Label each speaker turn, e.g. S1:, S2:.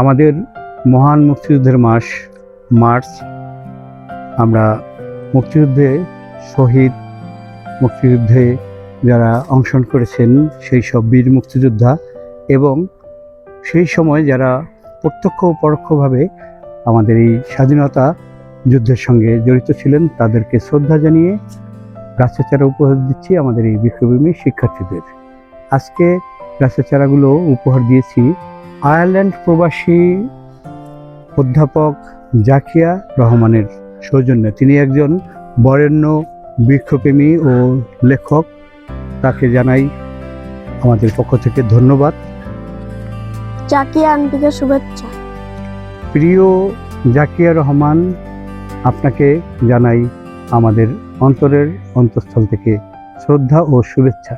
S1: আমাদের মহান মুক্তিযুদ্ধের মাস মার্চ। আমরা মুক্তিযুদ্ধে শহীদ, মুক্তিযুদ্ধে যারা অংশগ্রহণ করেছেন সেই সব বীর মুক্তিযোদ্ধা এবং সেই সময় যারা প্রত্যক্ষ ও পরোক্ষভাবে আমাদের এই স্বাধীনতা যুদ্ধের সঙ্গে জড়িত ছিলেন তাদেরকে শ্রদ্ধা জানিয়ে গাছের চারা উপহার দিচ্ছি আমাদের এই বৃক্ষভূমি শিক্ষার্থীদের। আজকে গাছের চারাগুলো উপহার দিয়েছি আয়ারল্যান্ড প্রবাসী অধ্যাপক জাকিয়া রহমানের সৌজন্যে। তিনি একজন বরেণ্য বৃক্ষপ্রেমী ও লেখক। তাকে জানাই আমাদের পক্ষ থেকে ধন্যবাদ।
S2: জাকিয়া আন্টিকে শুভেচ্ছা।
S1: প্রিয় জাকিয়া রহমান, আপনাকে জানাই আমাদের অন্তরের অন্তঃস্থল থেকে শ্রদ্ধা ও শুভেচ্ছা।